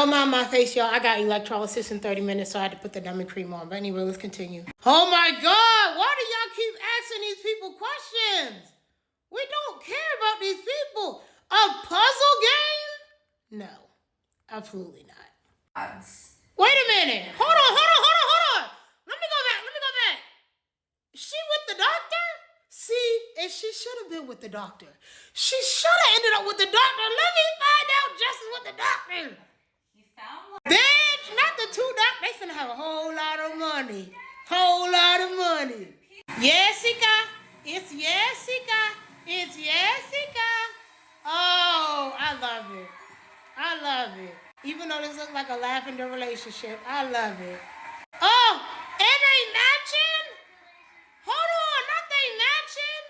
Don't mind my face, y'all. I got electrolysis in 30 minutes, so I had to put the numbing cream on. But anyway, let's continue. Oh my God, why do y'all keep asking these people questions? We don't care about these people. A puzzle game? No, absolutely not. Wait a minute. Hold on. Let me go back. She with the doctor? See, and she should have been with the doctor. She should have ended up with the doctor. Let me find out Justin with the doctor. Bitch, not the two doctors. They finna have a whole lot of money. Jessica. It's Jessica. Oh, I love it. Even though this looks like a lavender relationship, I love it. Oh, and they matching? Hold on, not they matching?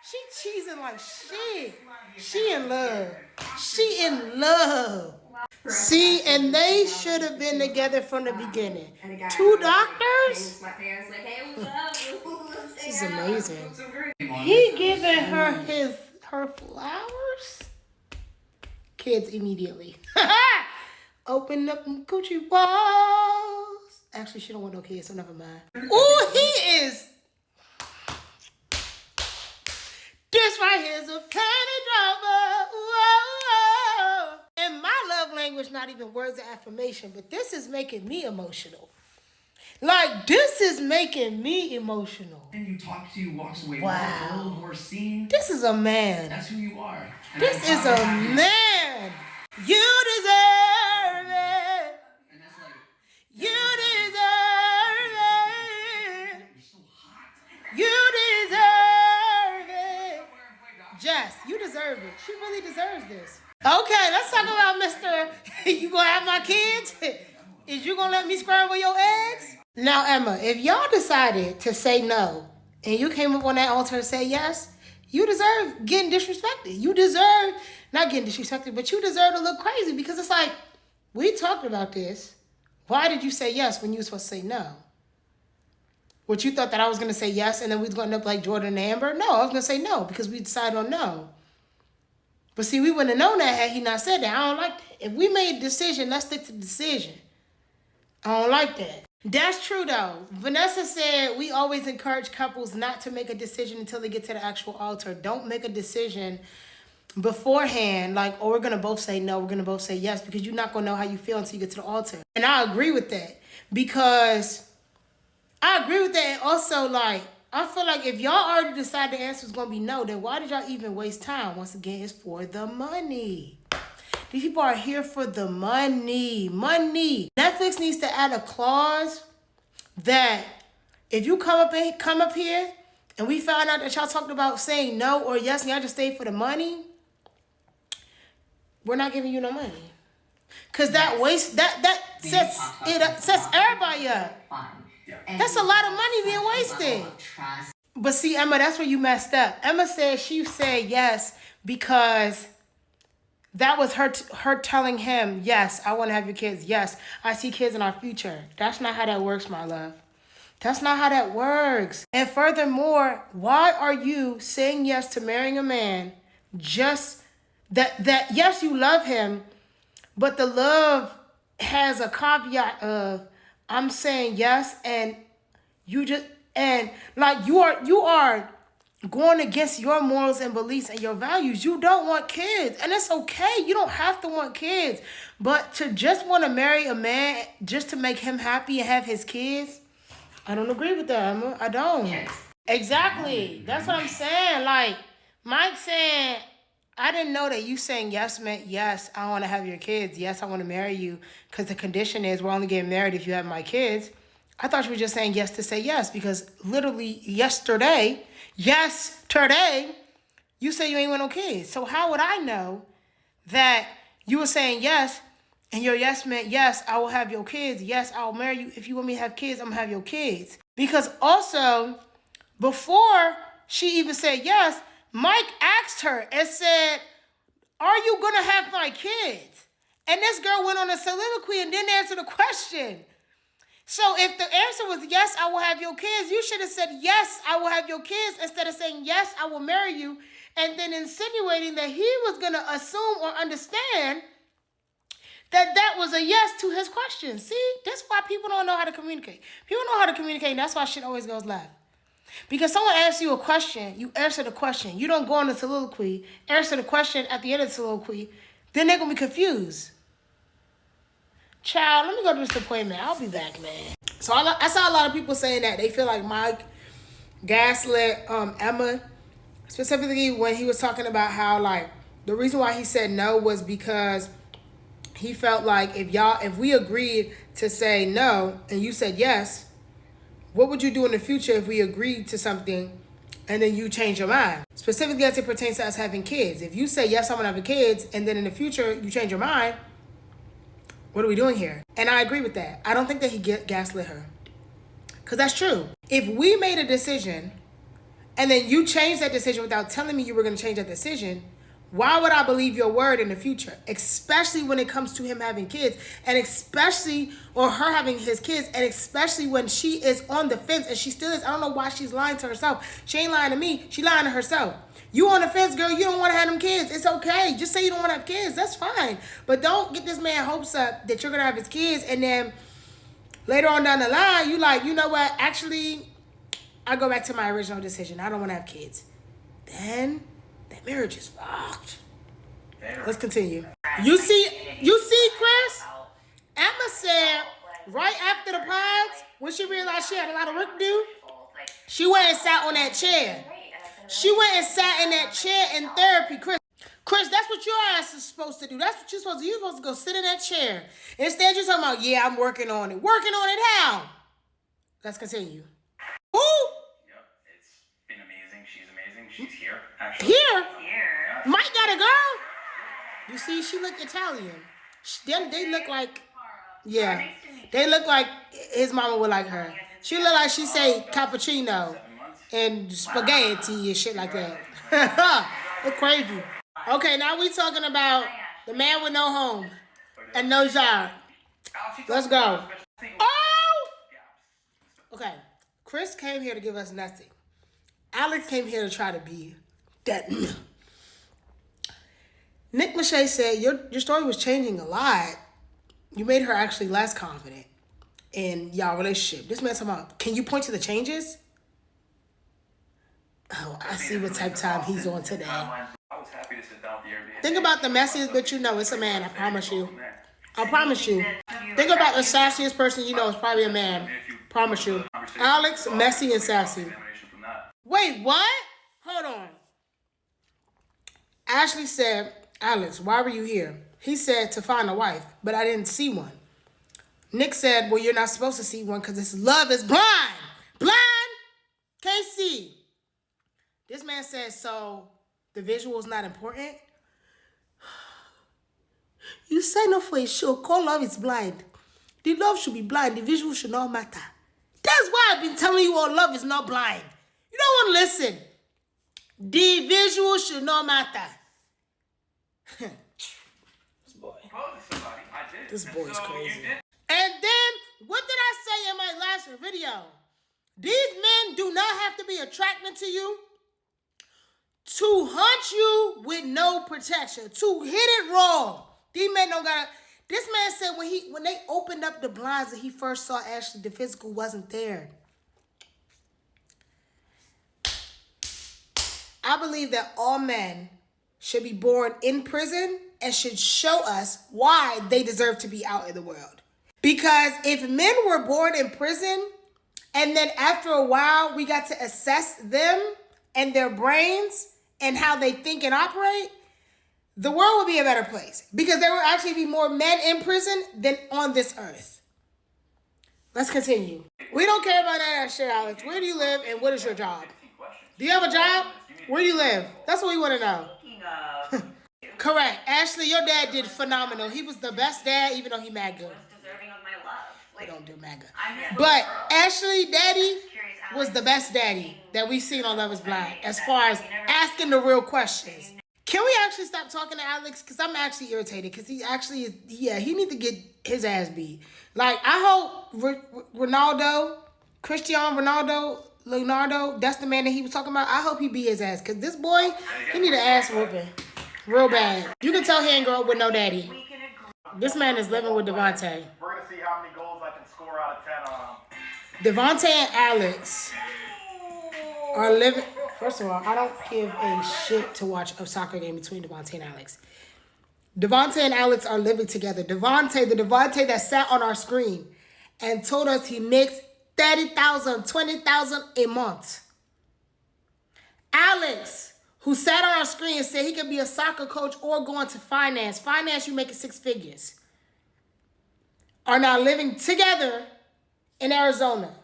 She cheesing like shit. She in love. See, and they should have been together from the beginning. Two doctors? This is amazing. He giving her her flowers? Kids immediately. Open up them Gucci walls. Actually, she don't want no kids, so never mind. Ooh, he is. This right here is a panty dropper. Whoa. And my love language, not even words of affirmation, but this is making me emotional. Like, this is making me emotional. And you talk to, walks away. Wow. More seen. This is a man. That's who you are. And this is a man. You deserve it. And that's like, you deserve it. You're so hot. You deserve it. Jess, you deserve it. She really deserves this. Okay, let's talk about Mr. You gonna have my kids? Is you gonna let me scramble your eggs? Now, Emma, if y'all decided to say no and you came up on that altar and said yes, you deserve getting disrespected. You deserve, not getting disrespected, but you deserve to look crazy because it's like, we talked about this. Why did you say yes when you were supposed to say no? What, you thought that I was going to say yes and then we was going to end up like Jordan and Amber? No, I was going to say no because we decided on no. But see, we wouldn't have known that had he not said that. I don't like that. If we made a decision, let's stick to the decision. I don't like that. That's true, though. Vanessa said we always encourage couples not to make a decision until they get to the actual altar. Don't make a decision beforehand, like, oh, we're going to both say no, we're going to both say yes, because you're not going to know how you feel until you get to the altar. And I agree with that, because I agree with that. And also, like, I feel like if y'all already decide the answer is going to be no, then why did y'all even waste time? Once again, it's for the money. These people are here for the money. Money. Netflix needs to add a clause that if you come up here and we found out that y'all talked about saying no or yes and y'all just stayed for the money, we're not giving you no money. Cause that sets everybody up. That's a lot of money being wasted. But see, Emma, that's where you messed up. Emma said she said yes because that was her telling him, yes, I want to have your kids. Yes, I see kids in our future. That's not how that works, my love. That's not how that works. And furthermore, why are you saying yes to marrying a man just that yes, you love him, but the love has a caveat of I'm saying yes and you are going against your morals and beliefs and your values. You don't want kids, and it's okay. You don't have to want kids, but to just want to marry a man just to make him happy and have his kids, I don't agree with that, Emma. I don't. Yes. Exactly. That's what I'm saying. Like, Mike saying, I didn't know that you saying yes meant yes, I want to have your kids. Yes, I want to marry you, because the condition is we're only getting married if you have my kids. I thought you were just saying yes to say yes, because literally yesterday, you said you ain't want no kids. So how would I know that you were saying yes and your yes meant yes, I will have your kids. Yes, I'll marry you. If you want me to have kids, I'm going to have your kids. Because also, before she even said yes, Mike asked her and said, are you going to have my kids? And this girl went on a soliloquy and didn't answer the question. So if the answer was yes, I will have your kids, you should have said yes, I will have your kids, instead of saying yes, I will marry you, and then insinuating that he was going to assume or understand that was a yes to his question. See, that's why people don't know how to communicate. People know how to communicate, and that's why shit always goes left. Because someone asks you a question, you answer the question. You don't go on the soliloquy, answer the question at the end of the soliloquy. Then they're going to be confused. Child, let me go to this appointment. I'll be back, man. So I saw a lot of people saying that. They feel like Mike gaslit Emma. Specifically when he was talking about how, like, the reason why he said no was because he felt like if we agreed to say no and you said yes, what would you do in the future if we agreed to something and then you change your mind? Specifically as it pertains to us having kids. If you say, yes, I'm going to have kids, and then in the future you change your mind, what are we doing here? And I agree with that. I don't think that he gaslit her. Because that's true. If we made a decision and then you changed that decision without telling me you were going to change that decision, why would I believe your word in the future? Especially when it comes to him having kids, and especially, or her having his kids, and especially when she is on the fence, and she still is. I don't know why she's lying to herself. She ain't lying to me. She lying to herself. You on the fence, girl. You don't want to have them kids. It's okay. Just say you don't want to have kids. That's fine. But don't get this man hopes up that you're going to have his kids, and then later on down the line, you like, you know what? Actually, I go back to my original decision. I don't want to have kids. Then that marriage is fucked. Let's continue. You see, Chris? Emma said right after the pods, when she realized she had a lot of work to do, she went and sat on that chair. She went and sat in that chair in therapy. Chris, that's what your ass is supposed to do. That's what you're supposed to do. You're supposed to go sit in that chair. Instead, you're talking about, yeah, I'm working on it. Working on it how? Let's continue. Who? She's here, actually. Here? Mike got a girl? You see, she look Italian. They look like, yeah. They look like his mama would like her. She look like she say cappuccino and spaghetti and shit like that. It's crazy. Okay, now we talking about the man with no home and no job. Let's go. Oh! Okay, Chris came here to give us nothing. Alex came here to try to be that. Nick Lachey said your story was changing a lot. You made her actually less confident in y'all relationship. This man's talking about, can you point to the changes? Oh, I see what type of time he's on today. I was happy to sit down with the Airbnb. Think about the messiest bitch you know. It's a man, I promise you. I promise you. Think about the sassiest person you know. It's probably a man. Promise you. Alex, messy and sassy. Wait, what? Hold on. Ashley said, Alex, why were you here? He said to find a wife, but I didn't see one. Nick said, well, you're not supposed to see one because this love is blind. Blind? Can't see. This man said, so the visual is not important? You sign up for a show called Love is Blind. The love should be blind. The visual should not matter. That's why I've been telling you all love is not blind. You don't want to listen. The visual should not matter. This boy is crazy. And then, what did I say in my last video? These men do not have to be attracted to you to hunt you with no protection, to hit it raw. These men don't got. This man said when they opened up the blinds and he first saw Ashley, the physical wasn't there. I believe that all men should be born in prison and should show us why they deserve to be out in the world. Because if men were born in prison and then after a while we got to assess them and their brains and how they think and operate, the world would be a better place. Because there will actually be more men in prison than on this earth. Let's continue. We don't care about that shit, Alex. Where do you live and what is your job? Do you have a job? Where do you live? That's what we want to know. Correct. Ashley, your dad did phenomenal. He was the best dad, even though he mad good. Deserving of my love. We don't do mad good. But Ashley, daddy, was the best daddy that we've seen on Love is Blind as far as asking the real questions. Can we actually stop talking to Alex? Because I'm actually irritated. Because he actually is, yeah, he need to get his ass beat. Like, I hope Cristiano Ronaldo, that's the man that he was talking about. I hope he beat his ass. Because this boy, he need an ass whooping. Real bad. You can tell he ain't grow up with no daddy. This man is living with Devontae. We're going to see how many goals I can score out of 10 on him. Devontae and Alex are living. First of all, I don't give a shit to watch a soccer game between Devontae and Alex. Devontae and Alex are living together. The Devontae that sat on our screen and told us he makes $30,000, $20,000 a month. Alex, who sat on our screen and said he could be a soccer coach or go into finance. Finance, you making 6 figures. Are now living together in Arizona.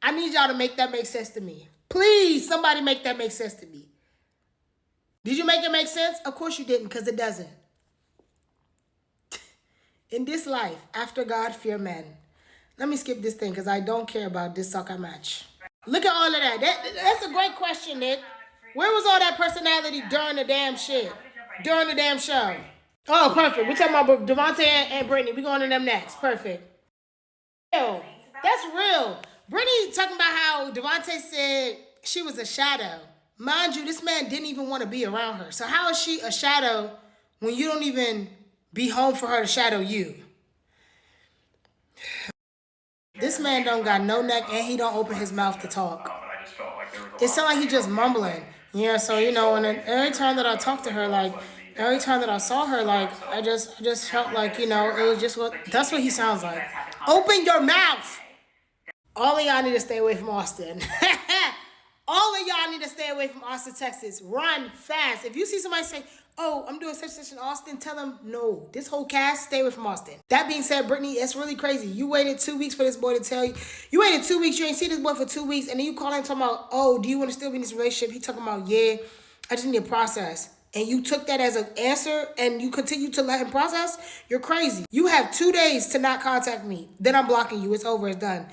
I need y'all to make that make sense to me. Please, somebody make that make sense to me. Did you make it make sense? Of course you didn't, because it doesn't. In this life, after God, fear men. Let me skip this thing, because I don't care about this soccer match. Look at all of that. That's a great question, Nick. Where was all that personality during the damn shit? During the damn show? Oh, perfect. We're talking about Devontae and Brittany. We're going to them next. Perfect. Real. That's real. Brittany talking about how Devontae said she was a shadow. Mind you, this man didn't even want to be around her. So how is she a shadow when you don't even be home for her to shadow you? This man don't got no neck and he don't open his mouth to talk. It sounds like he just mumbling. Yeah, so, you know, and every time that I talked to her, like, every time that I saw her, like, I just felt like, you know, it was just that's what he sounds like. Open your mouth! All of y'all need to stay away from Austin. All of y'all need to stay away from Austin, Texas. Run fast. If you see somebody say, oh, I'm doing such in Austin, tell them, no, this whole cast, stay away from Austin. That being said, Brittany, it's really crazy. You waited 2 weeks for this boy to tell you. You waited 2 weeks, you ain't seen this boy for 2 weeks, and then you call him talking about, oh, do you want to still be in this relationship? He talking about, yeah, I just need a process. And you took that as an answer, and you continue to let him process? You're crazy. You have 2 days to not contact me. Then I'm blocking you. It's over. It's done.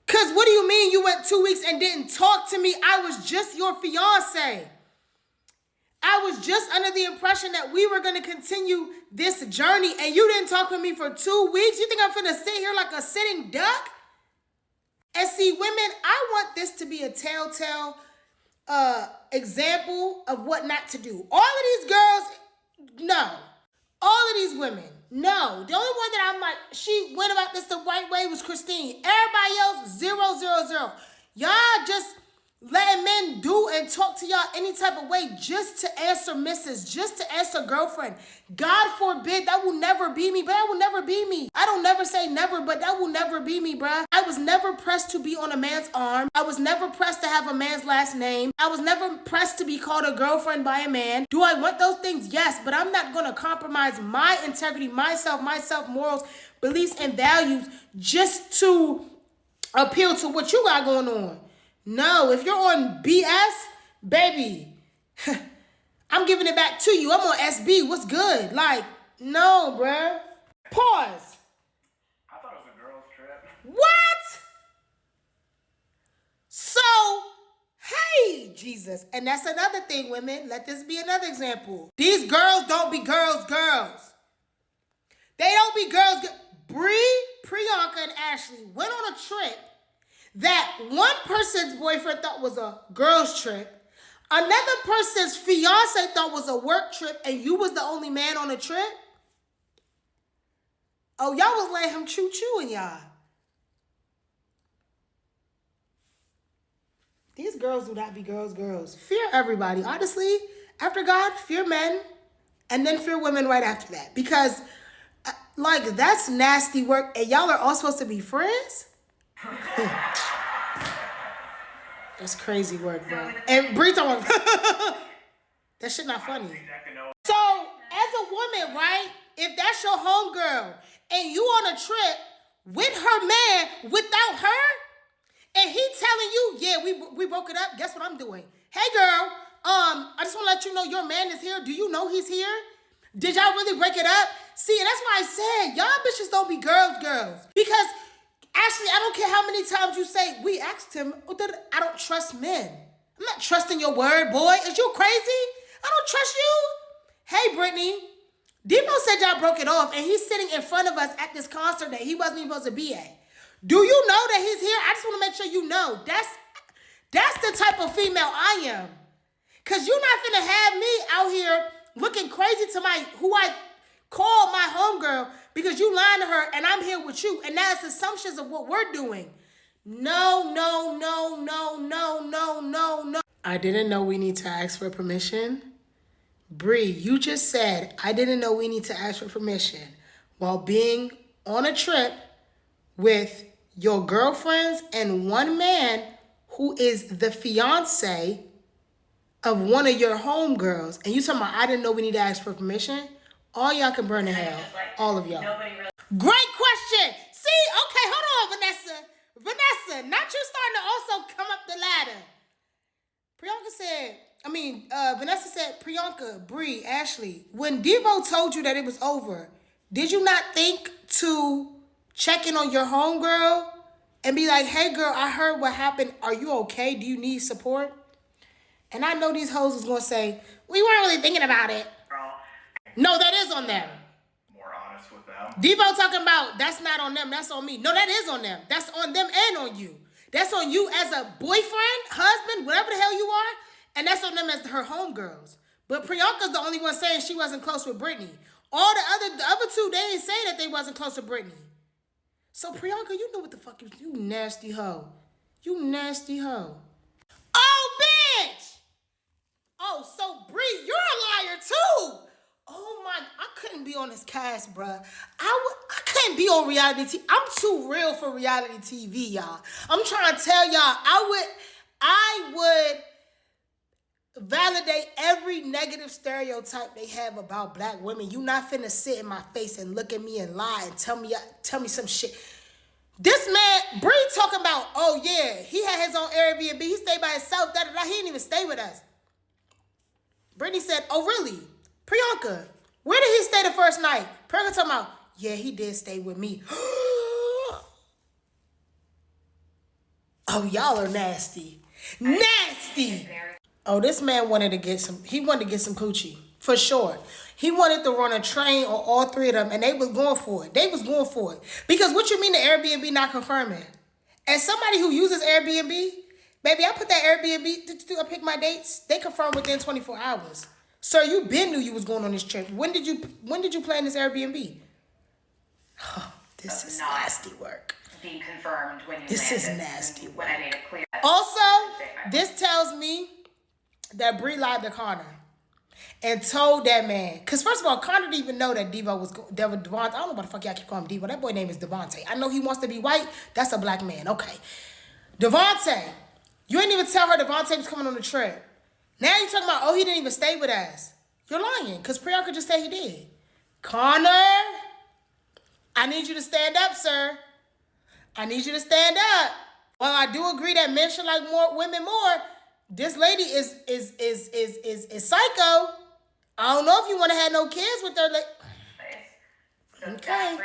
Because what do you mean you went 2 weeks and didn't talk to me? I was just your fiance. I was just under the impression that we were going to continue this journey, and you didn't talk to me for 2 weeks? You think I'm finna sit here like a sitting duck? And see, women, I want this to be a telltale example of what not to do. All of these girls, no. All of these women, no. The only one that I'm like, she went about this the right way was Christine. Everybody else, 0, 0, 0. Y'all just letting men do and talk to y'all any type of way just to answer missus, just to answer girlfriend. God forbid, that will never be me, but that will never be me. I don't never say never, but that will never be me, bruh. I was never pressed to be on a man's arm. I was never pressed to have a man's last name. I was never pressed to be called a girlfriend by a man. Do I want those things? Yes, but I'm not going to compromise my integrity, myself, morals, beliefs, and values just to appeal to what you got going on. No, if you're on BS, baby, I'm giving it back to you. I'm on SB. What's good? Like, no, bruh. Pause. I thought it was a girl's trip. What? So, hey, Jesus. And that's another thing, women. Let this be another example. These girls don't be girls. They don't be girls. Bree, Priyanka, and Ashley went on a trip that one person's boyfriend thought was a girl's trip. Another person's fiance thought was a work trip, and you was the only man on the trip? Oh, y'all was letting him choo-chooing y'all. These girls do not be girls. Fear everybody. Honestly, after God, fear men, and then fear women right after that. Because, like, that's nasty work, and y'all are all supposed to be friends? That's crazy work, bro. And Bree talking that shit not funny. So, as a woman, right, if that's your homegirl and you on a trip with her man without her, and he telling you, yeah, we broke it up, guess what I'm doing? Hey, girl, I just want to let you know your man is here. Do you know he's here? Did y'all really break it up? See, and that's why I said, y'all bitches don't be girls. Because Ashley, I don't care how many times you say, we asked him, I don't trust men. I'm not trusting your word, boy. Is you crazy? I don't trust you. Hey, Brittany, Debo said y'all broke it off, and he's sitting in front of us at this concert that he wasn't even supposed to be at. Do you know that he's here? I just want to make sure you know. That's the type of female I am. Cause you're not finna have me out here looking crazy to who I call my homegirl because you lying to her and I'm here with you. And that's assumptions of what we're doing. No. I didn't know we need to ask for permission. Bree, you just said, I didn't know we need to ask for permission while being on a trip with your girlfriends and one man who is the fiance of one of your homegirls. And you talking about, I didn't know we need to ask for permission? All y'all can burn in hell. All of y'all. Great question. See, okay, hold on, Vanessa. Vanessa, not you starting to also come up the ladder. Vanessa said, Priyanka, Bree, Ashley, when Devo told you that it was over, did you not think to check in on your homegirl and be like, hey girl, I heard what happened. Are you okay? Do you need support? And I know these hoes is going to say, we weren't really thinking about it. No, that is on them. More honest with them. Devo talking about, that's not on them, that's on me. No, that is on them. That's on them and on you. That's on you as a boyfriend, husband, whatever the hell you are. And that's on them as her homegirls. But Priyanka's the only one saying she wasn't close with Brittany. All the other two, they ain't say that they wasn't close to Brittany. So Priyanka, you know what the fuck you nasty hoe. You nasty hoe. Oh, bitch! Oh, so Bree, you're a liar too. Oh my, I couldn't be on this cast, bruh. I couldn't be on reality TV. I'm too real for reality TV, y'all. I'm trying to tell y'all, I would validate every negative stereotype they have about black women. You not finna sit in my face and look at me and lie and tell me some shit. This man, Bree talking about, oh yeah, he had his own Airbnb. He stayed by himself. He didn't even stay with us. Brittany said, oh really? Priyanka, where did he stay the first night? Priyanka talking about, yeah, he did stay with me. Oh, y'all are nasty. Nasty. Oh, this man wanted to get some coochie, for sure. He wanted to run a train on all three of them, and they was going for it. Because what you mean the Airbnb not confirming? As somebody who uses Airbnb, baby, I put that Airbnb, I pick my dates, they confirm within 24 hours. Sir, you been knew you was going on this trip. When did you plan this Airbnb? Oh, this is nasty work. Being confirmed when you This is landed, nasty work. when I made it clear. Also, this tells me that Bree lied to Connor and told that man. Because first of all, Connor didn't even know that Devo was Devontae. I don't know what the fuck y'all keep calling him Devo. That boy name is Devontae. I know he wants to be white. That's a black man. Okay. Devontae. You ain't even tell her Devontae was coming on the trip. Now you talking about, oh, he didn't even stay with us. You're lying, because Priyanka just said he did. Connor, I need you to stand up, sir. I need you to stand up. While I do agree that men should like more women more, this lady is psycho. I don't know if you want to have no kids with her. Okay.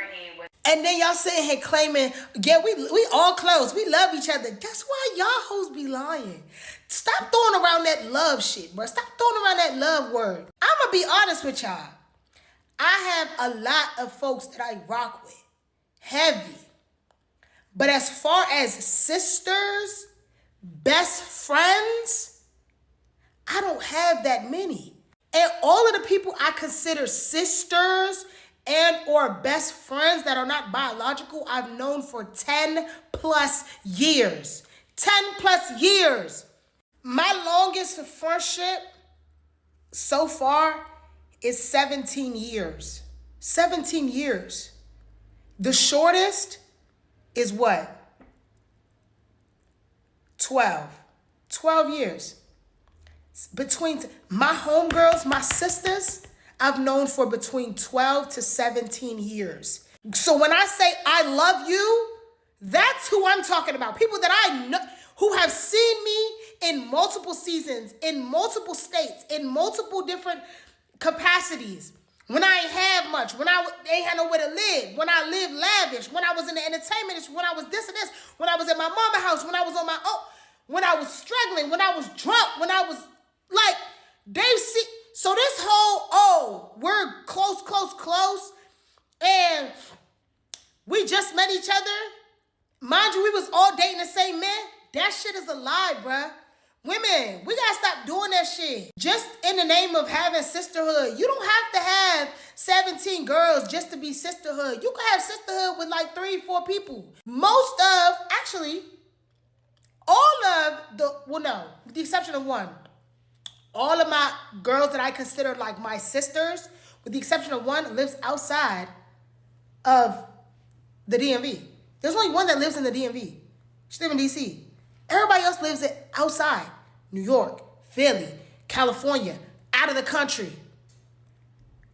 And then y'all sitting here claiming, yeah, we all close. We love each other. That's why y'all hoes be lying. Stop throwing around that love shit, bro. Stop throwing around that love word. I'm going to be honest with y'all. I have a lot of folks that I rock with. Heavy. But as far as sisters, best friends, I don't have that many. And all of the people I consider sisters and or best friends that are not biological, I've known for 10 plus years. 10 plus years. My longest friendship so far is 17 years. 17 years. The shortest is what? 12. 12 years. Between my homegirls, my sisters, I've known for between 12 to 17 years. So when I say I love you, that's who I'm talking about. People that I know who have seen me in multiple seasons, in multiple states, in multiple different capacities. When I ain't have much, when I ain't had nowhere to live, when I lived lavish, when I was in the entertainment industry, when I was this and this, when I was at my mama's house, when I was on my own, when I was struggling, when I was drunk, when I was like, they see. So this whole, we're close, and we just met each other. Mind you, we was all dating the same man. That shit is a lie, bruh. Women, we gotta stop doing that shit. Just in the name of having sisterhood. You don't have to have 17 girls just to be sisterhood. You can have sisterhood with like 3-4 people. All of with the exception of one. All of my girls that I consider like my sisters, with the exception of one, lives outside of the DMV. There's only one that lives in the DMV. She lives in DC. Everybody else lives outside. New York, Philly, California, out of the country.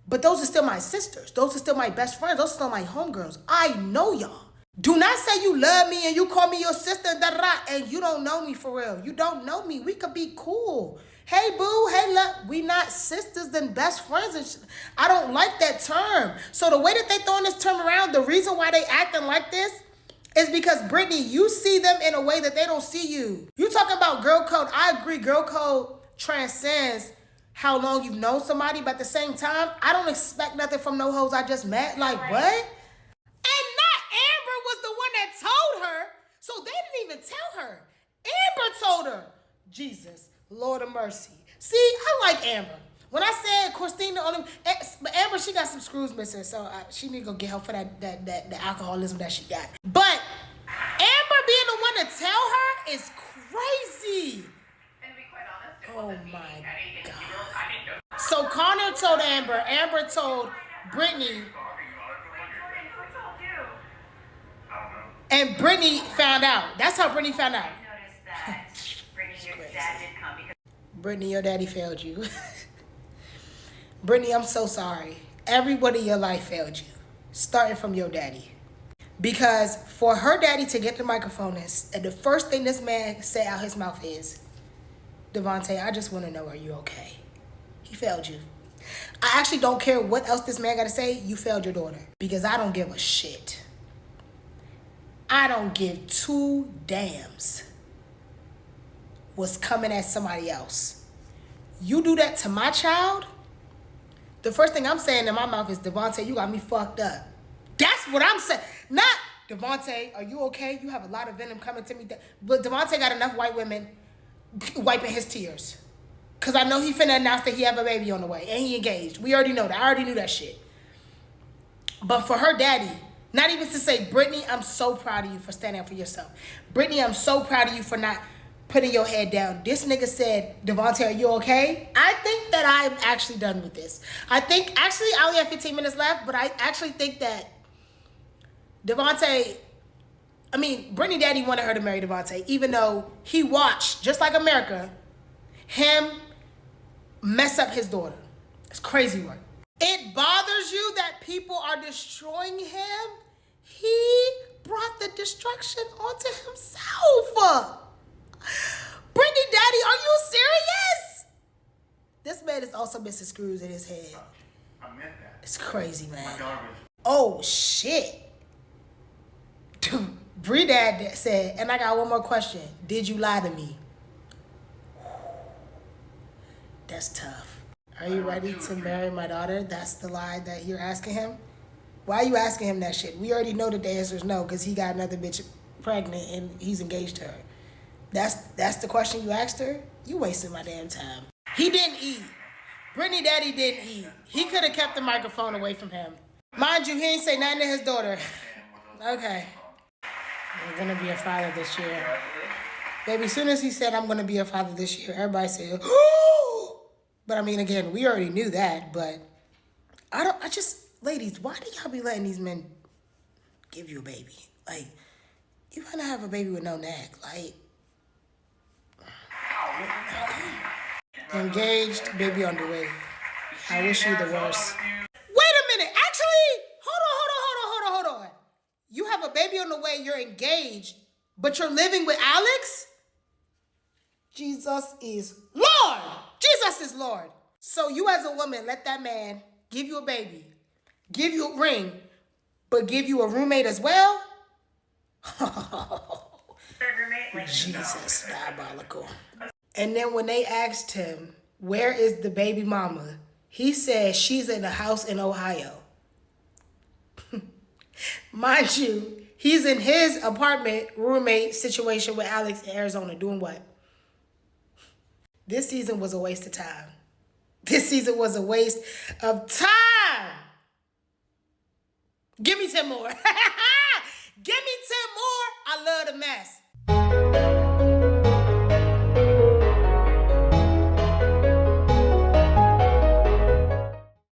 But those are still my sisters. Those are still my best friends. Those are still my homegirls. I know y'all. Do not say you love me and you call me your sister, and you don't know me for real. You don't know me. We could be cool. Hey, boo. Hey, love. We not sisters and best friends. And I don't like that term. So the way that they throwing this term around, the reason why they acting like this is because, Brittany, you see them in a way that they don't see you. You talking about girl code. I agree. Girl code transcends how long you've known somebody. But at the same time, I don't expect nothing from no hoes I just met. Like, what? Amber was the one that told her, so they didn't even tell her. Amber told her. Jesus, Lord of mercy. See, I like Amber. When I said Christina only, but Amber, she got some screws missing, so she need to go get help for the alcoholism that she got. But Amber being the one to tell her is crazy. And to be quite honest, Oh my God. So Connor told Amber. Amber told Brittany. And Brittany found out. That's how Brittany found out. I noticed that Brittany, your dad did come because Brittany, your daddy failed you. Brittany, I'm so sorry. Everybody in your life failed you. Starting from your daddy. Because for her daddy to get the microphone and the first thing this man said out his mouth is, Devontae, I just want to know, are you okay? He failed you. I actually don't care what else this man got to say. You failed your daughter. Because I don't give a shit. I don't give 2 dams what's coming at somebody else. You do that to my child, the first thing I'm saying in my mouth is, Devontae, you got me fucked up. That's what I'm saying. Not, Devontae, are you okay? You have a lot of venom coming to me. But Devontae got enough white women wiping his tears. Because I know he finna announce that he have a baby on the way. And he engaged. We already know that. I already knew that shit. But for her daddy, not even to say, Brittany, I'm so proud of you for standing up for yourself. Brittany, I'm so proud of you for not putting your head down. This nigga said, Devontae, are you okay? I think that I'm actually done with this. Actually, I only have 15 minutes left, but I actually think that Brittany daddy wanted her to marry Devontae, even though he watched, just like America, him mess up his daughter. It's crazy work. It bothers you that people are destroying him? He brought the destruction onto himself. Brittany daddy, are you serious? This man is also missing screws in his head. I meant that. It's crazy, man. My daughter was... Oh, shit. Bree dad said, and I got one more question. Did you lie to me? That's tough. Are you ready to marry my daughter? That's the lie that you're asking him? Why are you asking him that shit? We already know that the answer is no, because he got another bitch pregnant and he's engaged to her. That's the question you asked her? You wasted my damn time. He didn't eat. Brittany daddy didn't eat. He could have kept the microphone away from him. Mind you, he ain't say nothing to his daughter. Okay. I'm gonna be a father this year. Baby, as soon as he said I'm gonna be a father this year, everybody said, oh! But I mean, again, we already knew that, but ladies, why do y'all be letting these men give you a baby? Like, you gonna have a baby with no neck, like, engaged, baby on the way. I wish you the worst. Wait a minute, actually, hold on. You have a baby on the way, you're engaged, but you're living with Alex? Jesus is Lord. Jesus is Lord. So you as a woman, let that man give you a baby, give you a ring, but give you a roommate as well? Jesus, diabolical. And then when they asked him, where is the baby mama? He said she's in a house in Ohio. Mind you, he's in his apartment roommate situation with Alex in Arizona doing what? This season was a waste of time. This season was a waste of time. Give me 10 more. Give me 10 more. I love the mess.